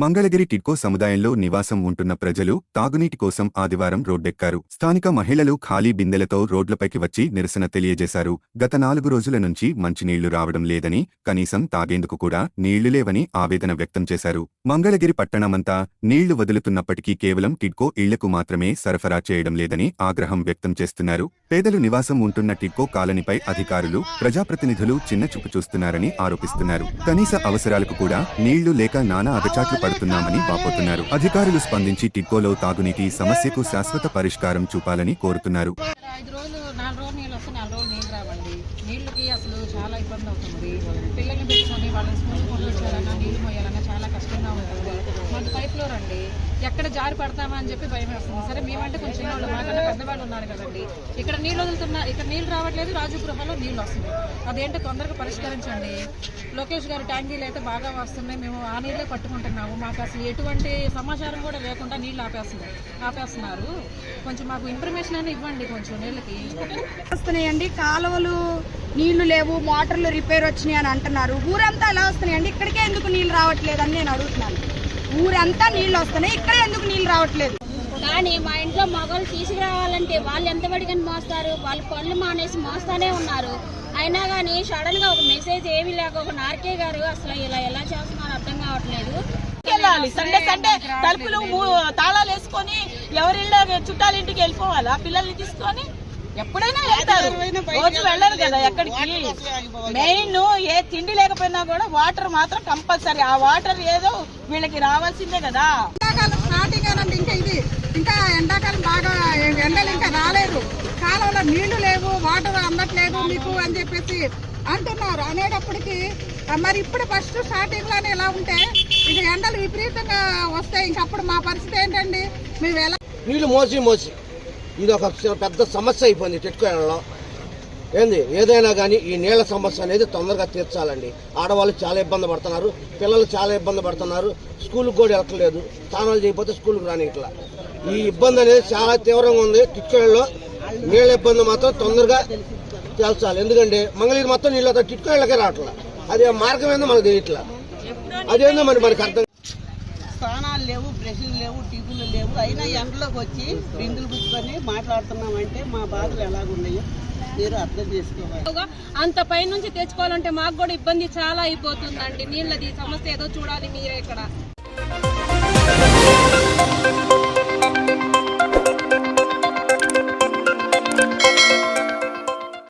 మంగళగిరి టిడ్కో సముదాయంలో నివాసం ఉంటున్న ప్రజలు తాగునీటి కోసం ఆదివారం రోడ్డెక్కారు. స్థానిక మహిళలు ఖాళీ బిందెలతో రోడ్లపైకి వచ్చి నిరసన తెలియజేశారు. గత 4 రోజుల నుంచి మంచినీళ్లు రావడం లేదని, కనీసం తాగేందుకు కూడా నీళ్లు లేవని ఆవేదన వ్యక్తం చేశారు. మంగళగిరి పట్టణమంతా నీళ్లు వదులుతున్నప్పటికీ కేవలం టిడ్కో ఇళ్లకు మాత్రమే సరఫరా చేయడం లేదని ఆగ్రహం వ్యక్తం చేస్తున్నారు. పేదలు నివాసం ఉంటున్న టిడ్కో కాలనీపై అధికారులు, ప్రజాప్రతినిధులు చిన్నచూపు చూస్తున్నారని ఆరోపిస్తున్నారు. కనీస అవసరాలకు కూడా నీళ్లు లేక నానా అగచాట్లు పడుతున్నామని వాపోతున్నారు. అధికారులు స్పందించి టిడ్కోలో తాగునీటి సమస్యకు శాశ్వత పరిష్కారం చూపాలని కోరుతున్నారు. 5 రోజులు 4 రోజులు నీళ్ళు వస్తే 4 రోజులు నీళ్ళు రావండి. నీళ్ళకి అసలు చాలా ఇబ్బంది అవుతుంది. పిల్లల్ని పెట్టుకొని వాళ్ళని స్కూల్కి పంపించాలన్నా నీళ్ళు మోయాలన్నా చాలా కష్టంగా ఉంటుంది. మాకు పైప్లో రండి, ఎక్కడ జారి పడతామా అని చెప్పి భయం వేస్తుంది. సరే మేమంటే కొంచెం చిన్నవాళ్ళు, మాకన్నా పెద్దవాళ్ళు ఉన్నారు కదండి. ఇక్కడ నీళ్ళు వదులుతున్నా, ఇక్కడ నీళ్ళు రావట్లేదు. రాజగృహాల్లో నీళ్ళు వస్తుంది. అదేంటో తొందరగా పరిష్కరించండి. లోకేష్ గారు ట్యాంకీలు అయితే బాగా వస్తున్నాయి, మేము ఆ నీళ్ళే పట్టుకుంటున్నాము. మాకు అసలు ఎటువంటి సమాచారం కూడా లేకుండా నీళ్ళు ఆపేస్తున్నారు. కొంచెం మాకు ఇన్ఫర్మేషన్ అని ఇవ్వండి. కొంచెం నీళ్ళకి వస్తున్నాయండి, కాలువలు నీళ్లు లేవు, మోటార్లు రిపేర్ వచ్చినాయి అని అంటున్నారు. ఊరంతా ఎలా వస్తున్నాయండి? ఇక్కడికే ఎందుకు నీళ్ళు రావట్లేదు అని నేను అడుగుతున్నాను. ఊరంతా నీళ్ళు వస్తున్నాయి, ఇక్కడే ఎందుకు నీళ్ళు రావట్లేదు? కానీ మా ఇంట్లో మగవాళ్ళు తీసుకురావాలంటే వాళ్ళు ఎంతబడిగా మోస్తారు, వాళ్ళు పనులు మానేసి మోస్తానే ఉన్నారు. అయినా కానీ సడన్ గా ఒక మెసేజ్ ఏమీ లేక ఒక నార్కే గారు అసలు ఇలా ఎలా చేస్తున్నారో అర్థం కావట్లేదు. సండే సండే తలుపులు తాళాలు వేసుకొని ఎవరిళ్ళ చుట్టాల ఇంటికి వెళ్ళిపోవాలా? పిల్లల్ని తీసుకొని ఎప్పుడైనా వెళ్తారు, రోజు వెళ్ళరు కదా ఎక్కడికి. మెయిన్ ఏ తిండి లేకపోయినా కూడా వాటర్ మాత్రం కంపల్సరీ. ఆ వాటర్ ఏదో వీళ్ళకి రావాల్సిందే కదా. ఎండాకాలం స్టార్టింగ్ అనండి, ఇంకా ఎండాకాలం బాగా ఎండలు ఇంకా రాలేదు. కాలంలో నీళ్లు లేవు, వాటర్ అందట్లేదు మీకు అని చెప్పేసి అంటున్నారు. అనేటప్పటికి మరి ఇప్పుడు ఫస్ట్ స్టార్టింగ్ లోనే ఎలా ఉంటే ఇక ఎండలు విపరీతంగా వస్తాయి. ఇంకప్పుడు మా పరిస్థితి ఏంటండి? మేము ఎలా నీళ్లు మోసి ఇది ఒక పెద్ద సమస్య అయిపోయింది టిడ్కోలో. ఏంది ఏదైనా కానీ ఈ నీళ్ల సమస్య అనేది తొందరగా తీర్చాలండి. ఆడవాళ్ళు చాలా ఇబ్బంది పడుతున్నారు, పిల్లలు చాలా ఇబ్బంది పడుతున్నారు. స్కూల్కి కూడా వెళ్ళట్లేదు, స్నానాలు చేయకపోతే స్కూల్కి రాని. ఇట్లా ఈ ఇబ్బంది అనేది చాలా తీవ్రంగా ఉంది. టిడ్కోలో నీళ్ళ ఇబ్బంది మాత్రం తొందరగా తేల్చాలి. ఎందుకంటే మంగళగిరి మొత్తం నీళ్ళతో టిడ్కోళ్ళకే రావట్లా. అది మార్గం ఏందో మనకు తెలియట్లా. అదేందో మనకి అర్థం. స్నానాలు లేవు, బ్రష్లు లేవు, టీవీలు లేవు. అయినా ఎండలోకి వచ్చి బిందులు పుచ్చుకొని మాట్లాడుతున్నామంటే మా బాధలు ఎలాగున్నాయో మీరు అర్థం చేసుకోవాలి. అంత పై నుంచి తెచ్చుకోవాలంటే మాకు కూడా ఇబ్బంది చాలా అయిపోతుందండి. నీళ్ళది సమస్య ఏదో చూడాలి మీరే ఇక్కడ.